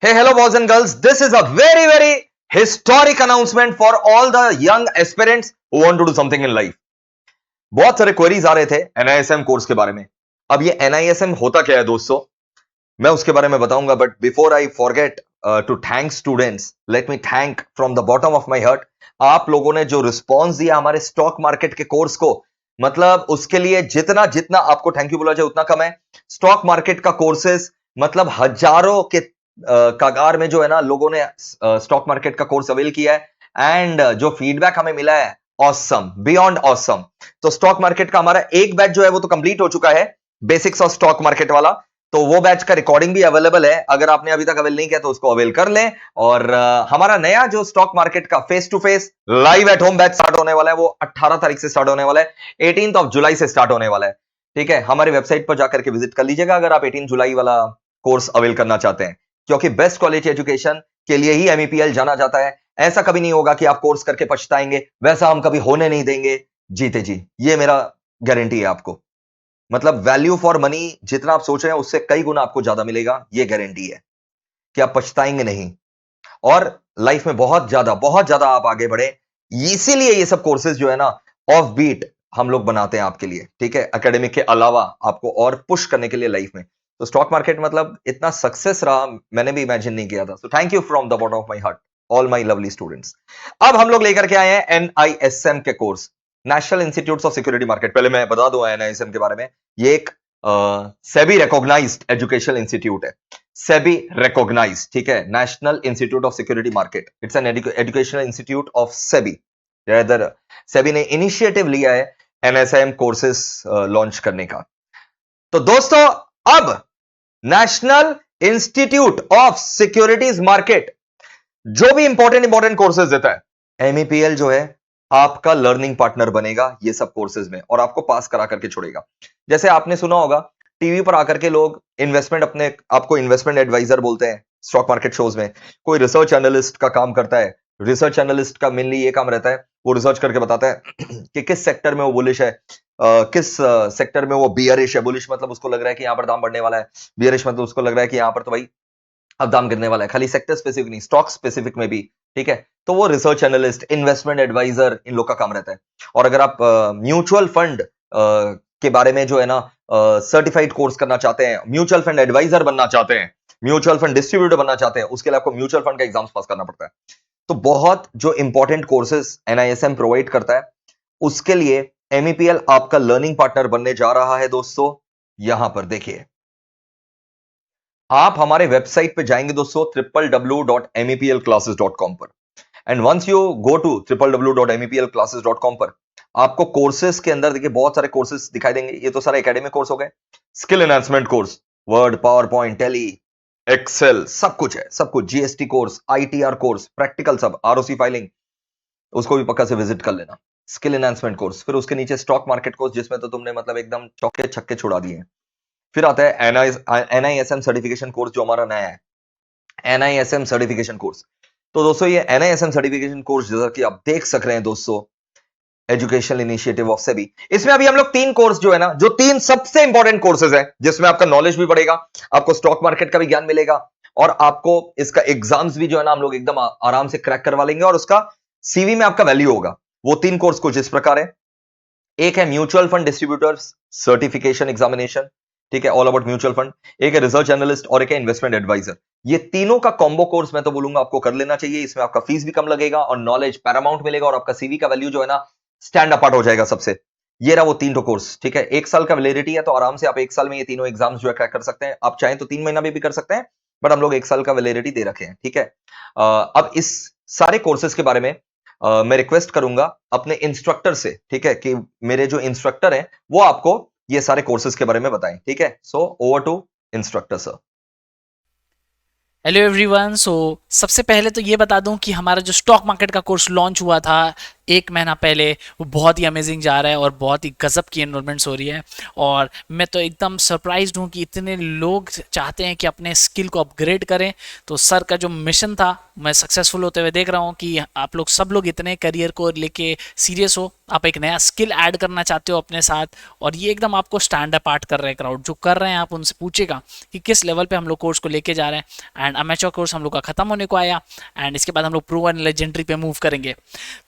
Hey, hello, boys and girls. This is a very, very historic announcement for all the young aspirants who want to do something in life. बहुत सारे queries आ रहे थे NISM course के बारे में. अब ये एनआईएसएम होता क्या है दोस्तों, मैं उसके बारे में बताऊंगा. But before I forget to thank students, let me thank from the bottom of my heart. आप लोगों ने जो रिस्पॉन्स दिया हमारे स्टॉक मार्केट के कोर्स को, मतलब उसके लिए जितना जितना आपको थैंक यू बोला जाए उतना कम है. स्टॉक मार्केट का कोर्सेज मतलब हजारों के कगार में जो है ना लोगों ने स्टॉक मार्केट का कोर्स अवेल किया है एंड जो फीडबैक हमें मिला है ऑसम, बियॉन्ड ऑसम. तो स्टॉक मार्केट का हमारा एक बैच जो है वो तो कंप्लीट हो चुका है, बेसिक्स ऑफ स्टॉक मार्केट वाला. तो वो बैच का रिकॉर्डिंग भी अवेलेबल है, अगर आपने अभी तक अवेल नहीं किया तो उसको अवेल कर लें. और हमारा नया जो स्टॉक मार्केट का face to face live at home batch start होने वाला है, वो 18 तारीख से स्टार्ट होने वाला है, 18 ऑफ जुलाई से स्टार्ट होने वाला है. ठीक है, हमारी वेबसाइट पर जाकर के विजिट कर लीजिएगा अगर आप 18 जुलाई वाला कोर्स अवेल करना चाहते हैं, क्योंकि बेस्ट क्वालिटी एजुकेशन के लिए ही एमईपीएल जाना जाता है. ऐसा कभी नहीं होगा कि आप कोर्स करके पछताएंगे, वैसा हम कभी होने नहीं देंगे. जीते जी, ये मेरा गारंटी है आपको. मतलब वैल्यू फॉर मनी जितना आप सोच रहे हैं उससे कई गुना आपको ज्यादा मिलेगा, ये गारंटी है कि आप पछताएंगे नहीं और लाइफ में बहुत ज्यादा आप आगे बढ़े. इसीलिए ये सब कोर्सेज जो है ना ऑफ बीट हम लोग बनाते हैं आपके लिए. ठीक है, एकेडमिक के अलावा आपको और पुश करने के लिए लाइफ में. तो स्टॉक मार्केट मतलब इतना सक्सेस रहा, मैंने भी इमेजिन नहीं किया था. So thank you from the bottom of my heart all my lovely students. अब हम लोग लेकर के आए हैं एनआईएसएम के course, national institute of security market. पहले मैं बता दूं एनआईएसएम के बारे में, ये एक सेबी रिकॉग्नाइज्ड एजुकेशनल इंस्टीट्यूट है. सेबी रिकॉग्नाइज्ड, ठीक है, national institute of security market. It's an educational institute of SEBI. SEBI ने इनिशिएटिव लिया है एनएसएम कोर्सेस लॉन्च करने का. तो दोस्तों, अब national institute of securities market जो भी इंपॉर्टेंट कोर्सेज देता है, एमईपीएल जो है आपका लर्निंग पार्टनर बनेगा ये सब कोर्सेज में और आपको पास करा करके छोड़ेगा. जैसे आपने सुना होगा टीवी पर आकर के लोग इन्वेस्टमेंट अपने आपको इन्वेस्टमेंट एडवाइजर बोलते हैं. स्टॉक मार्केट शोज में कोई रिसर्च एनालिस्ट का काम करता है. रिसर्च एनालिस्ट का मेनली ये काम रहता है, वो रिसर्च करके बताता है कि किस सेक्टर में वो बुलिश है, किस सेक्टर में वो बियरिश है. बुलिश मतलब उसको लग रहा है कि यहां पर दाम बढ़ने वाला है, बियरिश मतलब उसको लग रहा है कि यहां पर तो भाई अब दाम गिरने वाला है. खाली सेक्टर स्पेसिफिक नहीं, स्टॉक स्पेसिफिक में भी. ठीक है, तो वो रिसर्च एनालिस्ट, इन्वेस्टमेंट एडवाइजर, इन लोग का काम रहता है. और अगर आप म्यूचुअल फंड के बारे में जो है ना सर्टिफाइड कोर्स करना चाहते हैं, म्यूचुअल फंड एडवाइजर बनना चाहते हैं, म्यूचुअल फंड डिस्ट्रीब्यूटर बनना चाहते हैं, उसके लिए आपको म्यूचुअल फंड का एग्जाम्स पास करना पड़ता है. तो बहुत जो इंपॉर्टेंट कोर्सेज एनआईएसएम प्रोवाइड करता है, उसके लिए एमईपीएल आपका लर्निंग पार्टनर बनने जा रहा है. दोस्तों यहां पर देखिए, आप हमारे वेबसाइट पे जाएंगे दोस्तों www.meplclasses.com पर, and once you go to www.meplclasses.com पर आपको कोर्सेज के अंदर देखिए बहुत सारे कोर्सेज दिखाई देंगे. ये तो सारे एकेडमिक कोर्स हो गए. Skill enhancement course, word, power point, tally, excel, सब कुछ है, सब कुछ. GST course, ITR course, practical सब, आरओसी फाइलिंग, उसको भी पक्का से विजिट कर लेना. स्किल एनहांसमेंट कोर्स, फिर उसके नीचे स्टॉक मार्केट कोर्स जिसमें तो तुमने मतलब एकदम चौके छक्के छुड़ा दिए. फिर आता है एनआईएसएम सर्टिफिकेशन कोर्स जो हमारा नया है, एनआईएसएम सर्टिफिकेशन कोर्स. तो दोस्तों ये एनआईएसएम सर्टिफिकेशन कोर्स जैसा कि आप देख सक रहे हैं दोस्तों, एजुकेशनल इनिशिएटिव ऑफ सेबी. इसमें अभी हम लोग 3 कोर्स जो है ना, जो 3 सबसे इंपॉर्टेंट कोर्सेज हैं जिसमें आपका नॉलेज भी बढ़ेगा, आपको स्टॉक मार्केट का भी ज्ञान मिलेगा और आपको इसका एग्जाम्स भी जो है ना हम लोग एकदम आराम से क्रैक करवा लेंगे और उसका सीवी में आपका वैल्यू होगा. वो 3 कोर्स कुछ इस प्रकार है. एक है mutual fund distributors certification examination, ठीक है, ऑल अबाउट म्यूचुअल फंड. एक है रिसर्च एनालिस्ट और एक है इन्वेस्टमेंट एडवाइजर. ये तीनों का कॉम्बो कोर्स मैं तो बोलूंगा आपको कर लेना चाहिए. इसमें आपका फीस भी कम लगेगा और नॉलेज पैरामाउंट मिलेगा और आपका सीवी का वैल्यू जो है ना स्टैंड अपार्ट हो जाएगा सबसे. ये रहा वो 3 कोर्स. ठीक है, 1 साल का वैलिडिटी है, तो आराम से आप 1 साल में ये तीनों एग्जाम्स जो है क्रैक कर सकते हैं. आप चाहें तो 3 महीना में भी कर सकते हैं, बट हम लोग 1 साल का वैलिडिटी दे रखे हैं. ठीक है, अब इस सारे कोर्सेज के बारे में मैं रिक्वेस्ट करूंगा अपने इंस्ट्रक्टर से, ठीक है, कि मेरे जो इंस्ट्रक्टर हैं वो आपको ये सारे कोर्सेज के बारे में बताएं. ठीक है, so over to instructor sir. Hello everyone. सबसे पहले तो ये बता दूं कि हमारा जो स्टॉक मार्केट का कोर्स लॉन्च हुआ था एक महीना पहले, वो बहुत ही अमेजिंग जा रहा है और बहुत ही गजब की एनरोलमेंट्स हो रही है। और मैं तो एकदम सरप्राइज्ड हूँ कि इतने लोग चाहते हैं कि अपने स्किल को अपग्रेड करें। तो सर का जो मिशन था मैं सक्सेसफुल होते हुए देख रहा हूँ कि आप लोग सब लोग इतने करियर को लेके सीरियस हो, आप एक नया स्किल ऐड करना चाहते हो अपने साथ, और ये एकदम आपको स्टैंड अपार्ट कर रहे हैं। क्राउड जो कर रहे हैं, आप उनसे पूछेगा कि किस लेवल पे हम लोग कोर्स को लेके जा रहे हैं। एंड अमेच्योर कोर्स हम लोग का खत्म होने को आया, एंड इसके बाद हम लोग प्रो एंड लेजेंडरी पे मूव करेंगे।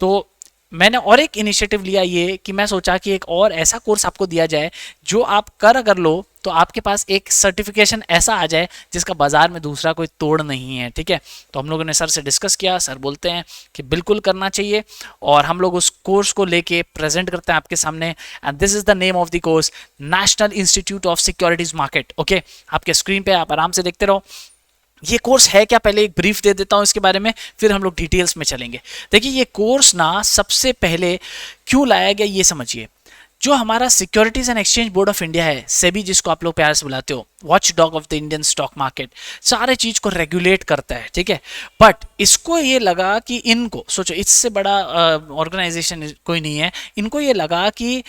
तो मैंने और एक इनिशिएटिव लिया ये कि मैं सोचा कि एक और ऐसा कोर्स आपको दिया जाए जो आप कर अगर लो तो आपके पास एक सर्टिफिकेशन ऐसा आ जाए जिसका बाजार में दूसरा कोई तोड़ नहीं है। ठीक है, तो हम लोगों ने सर से डिस्कस किया, सर बोलते हैं कि बिल्कुल करना चाहिए, और हम लोग उस कोर्स को लेके प्रेजेंट करते हैं आपके सामने। And this is the name of the course, national institute of securities market. Okay, आपके स्क्रीन पे आप आराम से देखते रहो। ये कोर्स है क्या, पहले एक ब्रीफ दे देता हूं इसके बारे में, फिर हम लोग डिटेल्स में चलेंगे। देखिए, ये कोर्स ना सबसे पहले क्यों लाया गया ये समझिए। जो हमारा securities and exchange board of India है, सेबी जिसको आप लोग प्यार से बुलाते हो, watch dog of the Indian stock market, सारे चीज को रेगुलेट करता है। ठीक है, बट इसको ये लगा कि इनको सोचो, इससे बड़ा ऑर्गेनाइजेशन कोई नहीं है, इनको ये लगा कि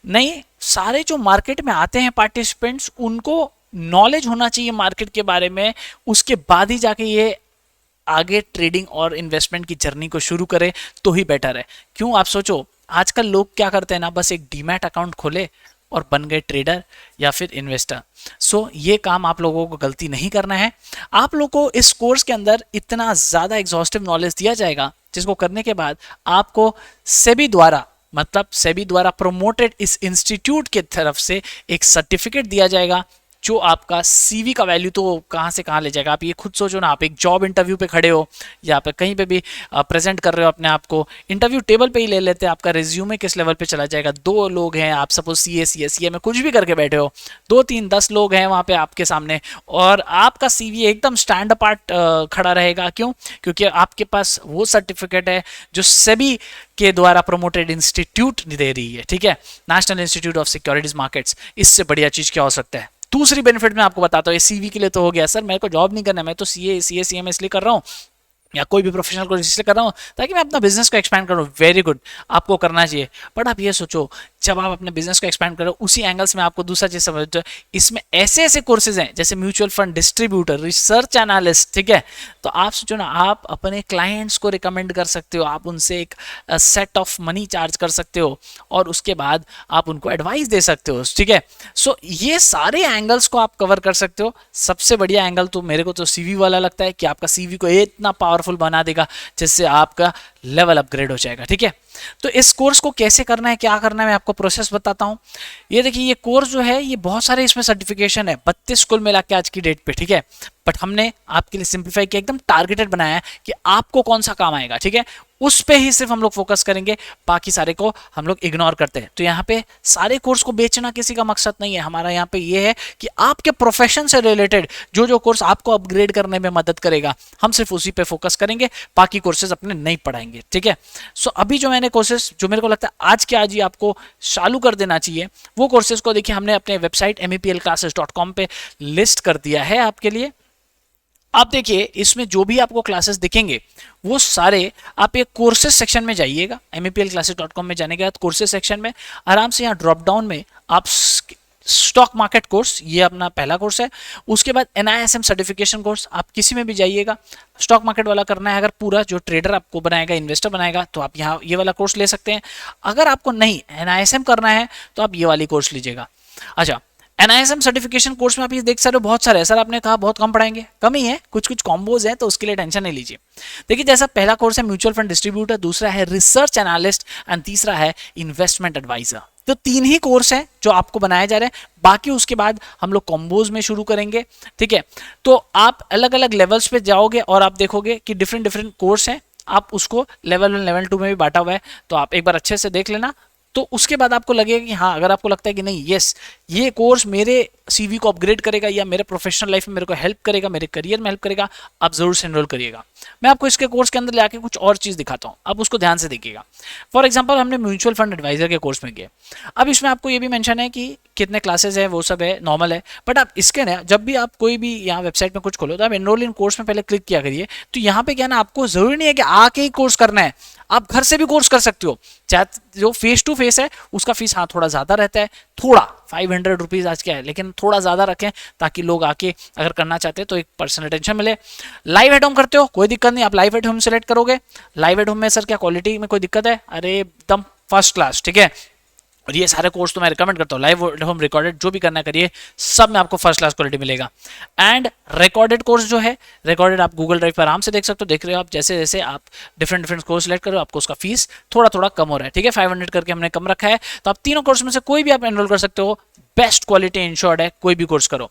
नहीं, सारे जो मार्केट में आते हैं पार्टिसिपेंट्स, उनको नॉलेज होना चाहिए मार्केट के बारे में, उसके बाद ही जाके ये आगे ट्रेडिंग और इन्वेस्टमेंट की जर्नी को शुरू करे तो ही बेटर है। क्यों, आप सोचो, आजकल लोग क्या करते हैं ना, बस एक डीमैट अकाउंट खोले और बन गए ट्रेडर या फिर इन्वेस्टर। सो ये काम आप लोगों को गलती नहीं करना है। आप लोगों को इस कोर्स के अंदर इतना ज़्यादा एग्जॉस्टिव नॉलेज दिया जाएगा जिसको करने के बाद आपको सेबी द्वारा, मतलब सेबी द्वारा प्रोमोटेड इस इंस्टीट्यूट की तरफ से एक सर्टिफिकेट दिया जाएगा जो आपका सीवी का वैल्यू तो कहाँ से कहाँ ले जाएगा। आप ये खुद सोचो ना, आप एक जॉब इंटरव्यू पे खड़े हो या आप कहीं पे भी प्रेजेंट कर रहे हो अपने आप को, इंटरव्यू टेबल पे ही ले लेते हैं, आपका रिज्यूमे किस लेवल पे चला जाएगा। 2 लोग हैं, आप सपोज सीए में कुछ भी करके बैठे हो, 2-3-10 लोग हैं वहाँ पे आपके सामने, और आपका सीवी एकदम स्टैंड अपार्ट खड़ा रहेगा। क्यों? क्योंकि आपके पास वो सर्टिफिकेट है जो सेबी के द्वारा प्रोमोटेड इंस्टीट्यूट दे रही है। ठीक है, national institute of securities markets. इससे बढ़िया चीज क्या हो सकता है। दूसरी बेनिफिट मैं आपको बताता हूँ, ये सीवी के लिए तो हो गया, सर मेरे को जॉब नहीं करना, मैं तो सीए में इसलिए कर रहा हूँ या कोई भी प्रोफेशनल कोर्स इसलिए कर रहा हूँ ताकि मैं अपना बिजनेस को एक्सपैंड करूँ। वेरी गुड, आपको करना चाहिए। बट आप ये सोचो, जब आप अपने बिजनेस को एक्सपैंड करो, उसी एंगल्स में आपको दूसरा चीज समझते हो, इसमें ऐसे ऐसे कोर्सेज हैं जैसे mutual fund distributor, research analyst. ठीक है, तो आप सोचो ना, आप अपने क्लाइंट्स को रिकमेंड कर सकते हो, आप उनसे एक सेट ऑफ मनी चार्ज कर सकते हो और उसके बाद आप उनको एडवाइस दे सकते हो। ठीक है, सो ये सारे एंगल्स को आप कवर कर सकते हो। सबसे बढ़िया एंगल तो मेरे को तो सीवी वाला लगता है कि आपका सीवी को इतना पावरफुल बना देगा जिससे आपका लेवल अपग्रेड हो जाएगा। ठीक है, तो इस कोर्स को कैसे करना है, क्या करना है, मैं आपको प्रोसेस बताता हूं। ये देखिए, ये कोर्स जो है, ये बहुत सारे इसमें सर्टिफिकेशन है, 32 कुल मिला के आज की डेट पे। ठीक है, बट हमने आपके लिए सिंप्लीफाई किया, एकदम टारगेटेड बनाया है कि आपको कौन सा काम आएगा। ठीक है, उस पे ही सिर्फ हम लोग फोकस करेंगे, बाकी सारे को हम लोग इग्नोर करते हैं। तो यहाँ पे सारे कोर्स को बेचना किसी का मकसद नहीं है हमारा। यहाँ पे ये है कि आपके प्रोफेशन से रिलेटेड जो जो कोर्स आपको अपग्रेड करने में मदद करेगा, हम सिर्फ उसी पे फोकस करेंगे, बाकी कोर्सेज अपने नहीं पढ़ाएंगे। ठीक है, सो अभी जो मैंने कोर्सेज, जो मेरे को लगता है आज के आज ही आपको चालू कर देना चाहिए, वो कोर्सेज को देखिए हमने अपने वेबसाइट meplclasses.com पे लिस्ट कर दिया है आपके लिए। आप देखिए, इसमें जो भी आपको क्लासेस दिखेंगे वो सारे आप एक कोर्सेज सेक्शन में जाइएगा। meplclasses.com में जाने के बाद कोर्सेज सेक्शन में आराम से यहाँ ड्रॉप डाउन में आप स्टॉक मार्केट कोर्स, ये अपना पहला कोर्स है। उसके बाद NISM सर्टिफिकेशन कोर्स, आप किसी में भी जाइएगा, स्टॉक मार्केट वाला करना है, अगर पूरा जो ट्रेडर आपको बनाएगा, इन्वेस्टर बनाएगा, तो आप यहाँ ये वाला कोर्स ले सकते हैं। अगर आपको नहीं NISM करना है तो आप ये वाली कोर्स लीजिएगा। अच्छा, NISM सर्टिफिकेशन कोर्स में आप ये देख सकते हो बहुत सारे है। सर आपने कहा बहुत कम पढ़ाएंगे, कम ही है, कुछ कुछ कॉम्बोज हैं, तो उसके लिए टेंशन नहीं लीजिए। देखिए, जैसा पहला कोर्स है म्यूचुअल फंड डिस्ट्रीब्यूटर, दूसरा है रिसर्च एनालिस्ट एंड तीसरा है इन्वेस्टमेंट एडवाइजर। तो 3 ही कोर्स हैं जो आपको बनाए जा रहे हैं, बाकी उसके बाद हम लोग कॉम्बोज में शुरू करेंगे। ठीक है, तो आप अलग अलग लेवल्स पे जाओगे और आप देखोगे कि डिफरेंट डिफरेंट कोर्स हैं, आप उसको लेवल 1 लेवल 2 में भी बांटा हुआ है, तो आप एक बार अच्छे से देख लेना। तो उसके बाद आपको लगेगा कि हाँ, अगर आपको लगता है कि नहीं, यस, ये कोर्स मेरे सीवी को अपग्रेड करेगा या मेरे प्रोफेशनल लाइफ में मेरे को हेल्प करेगा, मेरे करियर में हेल्प करेगा, आप जरूर से एनरोल करिएगा। मैं आपको इसके कोर्स के अंदर लाके कुछ और चीज दिखाता हूँ, आप उसको ध्यान से देखिएगा। फॉर एग्जाम्पल, हमने म्यूचुअल फंड एडवाइजर के कोर्स में किया। अब इसमें आपको ये भी मेंशन है कि कितने क्लासेस है, वो सब है, नॉर्मल है। बट आप इसके ना, जब भी आप कोई भी यहाँ वेबसाइट में कुछ खोलो तो आप एनरोल इन कोर्स में पहले क्लिक किया करिए। तो यहाँ पे क्या ना, आपको जरूरी नहीं है कि आके ही कोर्स करना है, आप घर से भी कोर्स कर सकते हो। चाहे जो फेस टू फेस है उसका फीस हाँ थोड़ा ज्यादा रहता है, थोड़ा 500 रुपीज आज क्या है, लेकिन थोड़ा ज्यादा रखें ताकि लोग आके अगर करना चाहते हैं तो एक पर्सनल अटेंशन मिले। लाइव एट होम करते हो, कोई दिक्कत नहीं, आप लाइव एट होम सेलेक्ट करोगे। लाइव एट होम में सर क्या क्वालिटी में कोई दिक्कत है? अरे एकदम फर्स्ट क्लास, ठीक है। और ये सारे कोर्स तो मैं रिकमेंड करता हूँ, लाइव होम रिकॉर्डेड जो भी करना करिए, सब में आपको फर्स्ट क्लास क्वालिटी मिलेगा। एंड रिकॉर्डेड कोर्स जो है, रिकॉर्डेड आप गूगल ड्राइव पर आराम से देख सकते हो। देख रहे हो आप, जैसे जैसे आप डिफरेंट डिफरेंट कोर्स सेलेक्ट करो, आपको उसका फीस थोड़ा थोड़ा कम हो रहा है, ठीक है। 500 करके हमने कम रखा है। तो आप तीनों कोर्स में से कोई भी आप एनरोल कर सकते हो, बेस्ट क्वालिटी इंश्योर्ड है, कोई भी कोर्स करो।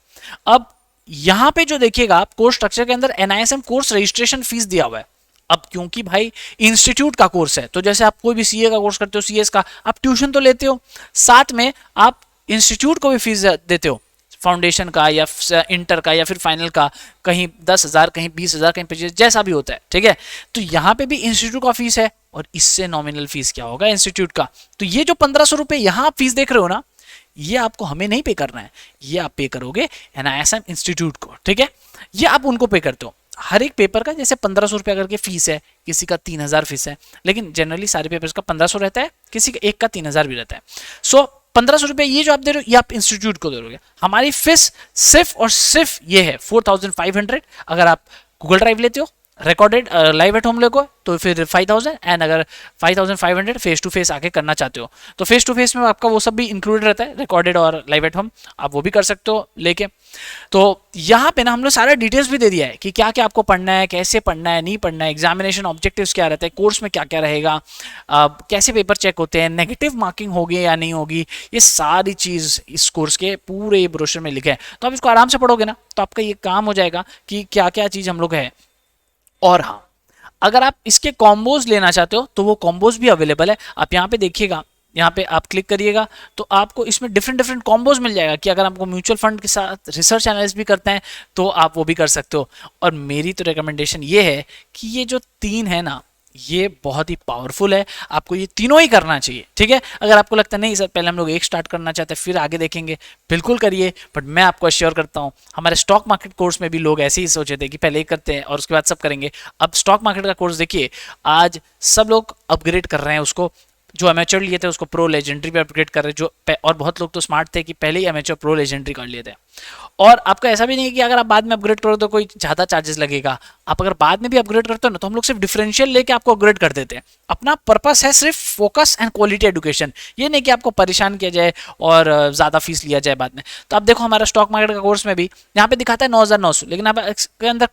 अब यहाँ पे जो देखिएगा आप, कोर्स स्ट्रक्चर के अंदर एनआईएसएम कोर्स रजिस्ट्रेशन फीस दिया हुआ है। अब क्योंकि भाई इंस्टीट्यूट का कोर्स है, तो जैसे आप कोई भी सीए का कोर्स करते हो, सीएस का आप ट्यूशन तो लेते हो, साथ में आप इंस्टीट्यूट को भी फीस देते हो, फाउंडेशन का या इंटर का या फिर फाइनल का, कहीं 10,000, कहीं 20,000, कहीं 25, जैसा भी होता है, ठीक है। तो यहाँ पे भी इंस्टीट्यूट का फीस है, और इससे नॉमिनल फीस क्या होगा इंस्टीट्यूट का। तो ये जो 1500 रुपए यहाँ आप फीस देख रहे हो ना, ये आपको हमें नहीं पे करना है, ये आप पे करोगे एनआईएसएम इंस्टीट्यूट को, ठीक है। ये आप उनको पे करते हो हर एक पेपर का। जैसे 1500 रुपये अगर के फीस है, किसी का 3000 फीस है, लेकिन जनरली सारे पेपर्स का 1500 रहता है, किसी का एक का 3000 भी रहता है। सो 1500 रुपये ये जो आप दे रहे हो, ये आप इंस्टीट्यूट को दे रहे हो। हमारी फीस सिर्फ और सिर्फ ये है 4500 अगर आप गूगल ड्राइव लेते हो, रिकॉर्डेड लाइव एट होम लोगो तो फिर 5000, एंड अगर 5500 फेस टू फेस आके करना चाहते हो तो फेस टू फेस में आपका वो सब भी इंक्लूडेड रहता है, रिकॉर्डेड और लाइव एट होम, आप वो भी कर सकते हो लेके। तो यहाँ पे ना हम लोग सारा डिटेल्स भी दे दिया है कि क्या क्या आपको पढ़ना है, कैसे पढ़ना है, नहीं पढ़ना है, एग्जामिनेशन ऑब्जेक्टिव्स क्या रहता है, कोर्स में क्या क्या रहेगा, कैसे पेपर चेक होते हैं, नेगेटिव मार्किंग होगी या नहीं होगी, ये सारी चीज़ इस कोर्स के पूरे ब्रोशर में लिखे हैं। तो आप इसको आराम से पढ़ोगे ना, तो आपका ये काम हो जाएगा कि क्या क्या चीज़ हम लोग है। और हाँ, अगर आप इसके कॉम्बोज लेना चाहते हो तो वो कॉम्बोज भी अवेलेबल है। आप यहाँ पे देखिएगा, यहाँ पे आप क्लिक करिएगा तो आपको इसमें डिफरेंट डिफरेंट कॉम्बोज मिल जाएगा कि अगर आपको म्यूचुअल फंड के साथ रिसर्च एनालिसिस भी करते हैं तो आप वो भी कर सकते हो। और मेरी तो रिकमेंडेशन ये है कि ये जो तीन है ना, ये बहुत ही पावरफुल है, आपको ये तीनों ही करना चाहिए, ठीक है। अगर आपको लगता है नहीं सर पहले हम लोग एक स्टार्ट करना चाहते हैं फिर आगे देखेंगे, बिल्कुल करिए। बट मैं आपको अश्योर करता हूँ, हमारे स्टॉक मार्केट कोर्स में भी लोग ऐसे ही सोचे थे कि पहले एक करते हैं और उसके बाद सब करेंगे। अब स्टॉक मार्केट का कोर्स देखिए, आज सब लोग अपग्रेड कर रहे हैं उसको। जो अमेचर लिए थे उसको प्रो लेजेंडरी पे अपग्रेड कर रहे जो, और बहुत लोग तो स्मार्ट थे कि पहले ही अमेचर प्रो लेजेंडरी कर लिए थे। और आपका ऐसा भी नहीं है कि अगर आप बाद में अपग्रेड करो तो कोई ज़्यादा चार्जेस लगेगा। आप अगर बाद में भी अपग्रेड करते हो ना, तो हम लोग सिर्फ डिफरेंशियल लेके आपको अपग्रेड कर देते हैं। अपना पर्पस है सिर्फ फोकस एंड क्वालिटी एजुकेशन, ये नहीं कि आपको परेशान किया जाए और ज़्यादा फीस लिया जाए बाद में। तो आप देखो हमारा स्टॉक मार्केट का कोर्स में भी यहाँ पे दिखाता है 9,900, लेकिन आप इसके अंदर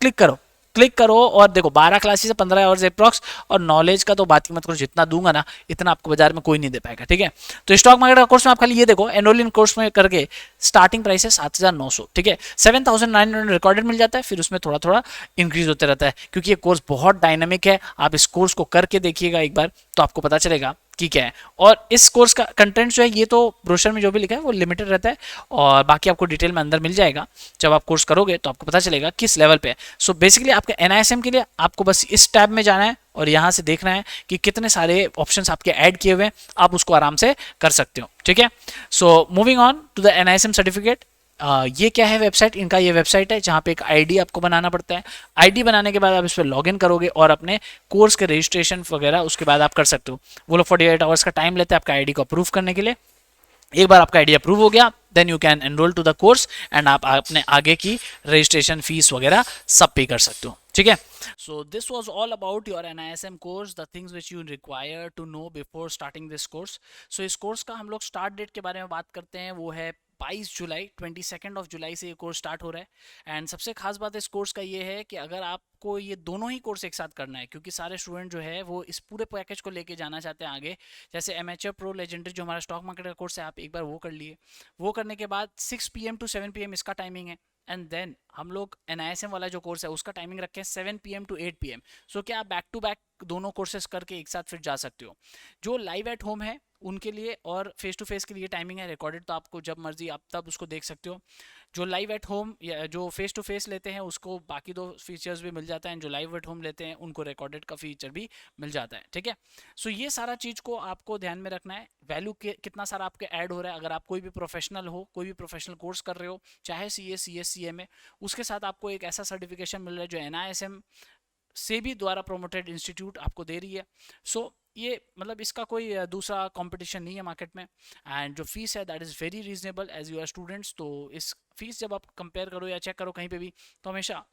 क्लिक करो और देखो 12 क्लासेस 15 आवर्स अप्रॉक्स। और नॉलेज का तो बात ही मत करो, जितना दूंगा ना इतना आपको बाजार में कोई नहीं दे पाएगा, ठीक है। तो स्टॉक मार्केट का कोर्स में आप खाली ये देखो, एनरोल इन कोर्स में करके स्टार्टिंग प्राइस है 7,900, ठीक है। 7,900 रिकॉर्डेड मिल जाता है, फिर उसमें थोड़ा थोड़ा इंक्रीज होते रहता है, क्योंकि ये कोर्स बहुत डायनामिक है। आप इस कोर्स को करके देखिएगा एक बार तो आपको पता चलेगा कि क्या है। और इस कोर्स का कंटेंट जो है, ये तो ब्रोशर में जो भी लिखा है वो लिमिटेड रहता है, और बाकी आपको डिटेल में अंदर मिल जाएगा। जब आप कोर्स करोगे तो आपको पता चलेगा किस लेवल पे है। सो बेसिकली आपके एनआईएसएम के लिए आपको बस इस टैब में जाना है और यहाँ से देखना है कि कितने सारे ऑप्शंस आपके ऐड किए हुए हैं, आप उसको आराम से कर सकते हो, ठीक है। So moving on to the NISM certificate. ये क्या है वेबसाइट, इनका ये वेबसाइट है जहाँ पे एक आईडी आपको बनाना पड़ता है। आईडी बनाने के बाद आप इस पर लॉगिन करोगे और अपने कोर्स के रजिस्ट्रेशन वगैरह उसके बाद आप कर सकते हो। वो लोग 48 आवर्स का टाइम लेते हैं आपका आईडी को अप्रूव करने के लिए। एक बार आपका आईडी अप्रूव हो गया, then you can enroll to the course and आप अपने आगे की रजिस्ट्रेशन फीस वगैरह सब पे कर सकते हो, ठीक है। So this was all about your NISM course, the things which you require to know before starting this course. So इस कोर्स का हम लोग स्टार्ट डेट के बारे में बात करते हैं, वो है 22 जुलाई, 22 जुलाई से ये कोर्स स्टार्ट हो रहा है। एंड सबसे खास बात इस कोर्स का ये है कि अगर आपको ये दोनों ही कोर्स एक साथ करना है, क्योंकि सारे स्टूडेंट जो है वो इस पूरे पैकेज को लेके जाना चाहते हैं आगे। जैसे एमेचर प्रो लेजेंडरी जो हमारा स्टॉक मार्केट का कोर्स है, आप एक बार वो कर लिए, वो करने के बाद 6 PM टू 7 PM इसका टाइमिंग है। एंड देन हम लोग एनआईएसएम वाला जो कोर्स है उसका टाइमिंग रखे हैं 7 PM टू 8 PM। सो क्या आप बैक टू बैक दोनों कोर्सेज करके एक साथ फिर जा सकते हो। जो लाइव एट होम है उनके लिए और फेस टू फेस के लिए टाइमिंग है रिकॉर्डेड, तो आपको जब मर्जी आप तब उसको देख सकते हो। जो लाइव एट होम या जो फेस टू फेस लेते हैं उसको बाकी दो फीचर्स भी मिल जाता है, जो लाइव एट होम लेते हैं उनको रिकॉर्डेड का फीचर भी मिल जाता है, ठीक है। सो ये सारा चीज़ को आपको ध्यान में रखना है। वैल्यू कितना सारा आपके ऐड हो रहा है। अगर आप कोई भी प्रोफेशनल हो, कोई भी प्रोफेशनल कोर्स कर रहे हो, चाहे सी एस, CMA, उसके साथ आपको एक ऐसा सर्टिफिकेशन मिल रहा है जो NISM से भी द्वारा प्रोमोटेड इंस्टीट्यूट आपको दे रही है। सो ये मतलब इसका कोई दूसरा कंपटीशन नहीं है मार्केट में। एंड जो फीस है that is very reasonable as you are students. तो इस फीस जब आप कंपेयर करो या चेक करो कहीं पे भी, तो हमेशा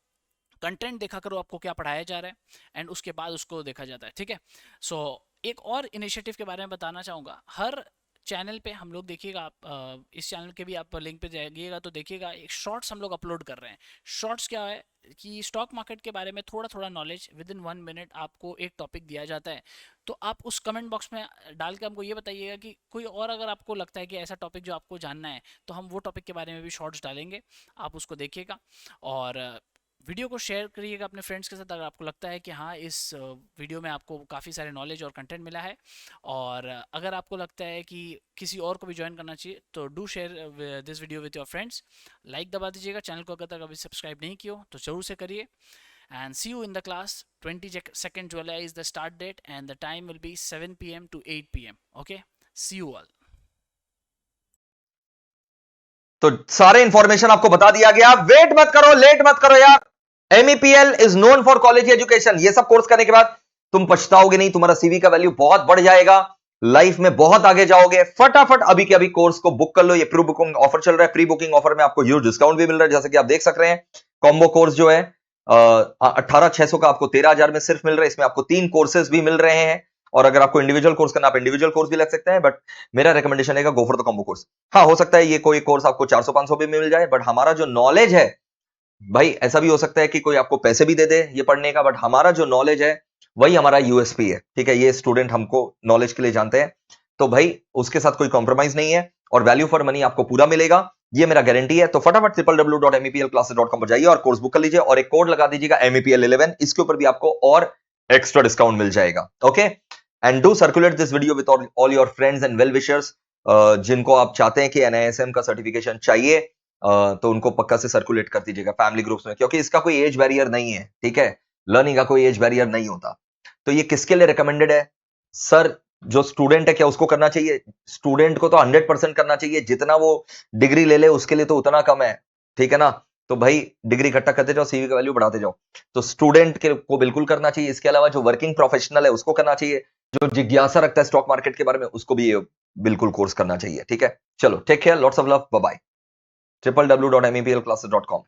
कंटेंट देखा करो आपको क्या पढ़ाया जा रहा है एंड उसके बाद उसको देखा जाता है, ठीक है। सो एक और इनिशिएटिव के बारे में बताना चाहूँगा। हर चैनल पे हम लोग देखिएगा, आप इस चैनल के भी आप लिंक पे जाइएगा तो देखिएगा एक शॉर्ट्स हम लोग अपलोड कर रहे हैं। शॉर्ट्स क्या है कि स्टॉक मार्केट के बारे में थोड़ा थोड़ा नॉलेज विद इन 1 मिनट आपको एक टॉपिक दिया जाता है। तो आप उस कमेंट बॉक्स में डाल के हमको ये बताइएगा कि कोई और अगर आपको लगता है कि ऐसा टॉपिक जो आपको जानना है, तो हम वो टॉपिक के बारे में भी शॉर्ट्स डालेंगे, आप उसको देखिएगा। और वीडियो को शेयर करिएगा अपने फ्रेंड्स के साथ अगर आपको लगता है कि हाँ इस वीडियो में आपको काफ़ी सारे नॉलेज और कंटेंट मिला है। और अगर आपको लगता है कि किसी और को भी ज्वाइन करना चाहिए तो do share this video with your friends. Like दबा दीजिएगा, चैनल को अगर तक अभी सब्सक्राइब नहीं किया तो जरूर से करिए। And see you in the class. 22 July is the start date and the time will be 7 PM to 8 PM। Okay, see you all. तो सारे इंफॉर्मेशन आपको बता दिया गया। वेट मत करो, लेट मत करो यार। MEPL is known for quality education. ये सब कोर्स करने के बाद तुम पछताओगे नहीं, तुम्हारा CV का वैल्यू बहुत बढ़ जाएगा, लाइफ में बहुत आगे जाओगे। फटाफट अभी के अभी कोर्स को बुक कर लो। ये प्री बुकिंग ऑफर चल रहा है। प्री बुकिंग ऑफर में आपको ह्यूज डिस्काउंट भी मिल रहा है, जैसे कि आप देख सक रहे हैं। कॉम्बो कोर्स जो है 18,600 का आपको 13,000 में सिर्फ मिल रहा है। इसमें आपको 3 कोर्सेज भी मिल रहे हैं, और अगर आपको इंडिविजुअल कोर्स करना, आप इंडिविजुअल कोर्स भी लग सकते हैं, बट मेरा रिकमेंडेशन है go for the combo course. हाँ, हो सकता है ये कोई कोर्स आपको 400-500 भी मिल जाए, बट हमारा जो नॉलेज है भाई, ऐसा भी हो सकता है कि कोई आपको पैसे भी दे दे ये पढ़ने का, बट हमारा जो नॉलेज है वही हमारा USP है, ठीक है। ये स्टूडेंट हमको नॉलेज के लिए जानते हैं, तो भाई उसके साथ कोई कॉम्प्रोमाइज नहीं है, और वैल्यू फॉर मनी आपको पूरा मिलेगा, ये मेरा गारंटी है। तो फटाफट www.meplclasses.com पर जाइए और कोर्स बुक कर लीजिए, और एक कोड लगा दीजिएगा MEPL11। इसके ऊपर भी आपको और एक्स्ट्रा डिस्काउंट मिल जाएगा। Okay, and do circulate this video with all your friends and well wishers, जिनको आप चाहते हैं कि NISM का सर्टिफिकेशन चाहिए, तो उनको पक्का से सर्कुलेट कर दीजिएगा फैमिली ग्रुप्स में, क्योंकि इसका कोई एज बैरियर नहीं है, ठीक है। लर्निंग का कोई एज बैरियर नहीं होता। तो ये किसके लिए रिकमेंडेड है सर? जो स्टूडेंट है, क्या उसको करना चाहिए? स्टूडेंट को तो 100% करना चाहिए। जितना वो डिग्री ले ले उसके लिए तो उतना कम है, ठीक है ना। तो भाई डिग्री इकट्ठा करते जाओ, CV का वैल्यू बढ़ाते जाओ। तो स्टूडेंट के को बिल्कुल करना चाहिए। इसके अलावा जो वर्किंग प्रोफेशनल है उसको करना चाहिए, जो जिज्ञासा रखता है स्टॉक मार्केट के बारे में उसको भी ये बिल्कुल कोर्स करना चाहिए, ठीक है। चलो, take care, lots of love, bye bye. www.meplclasses.com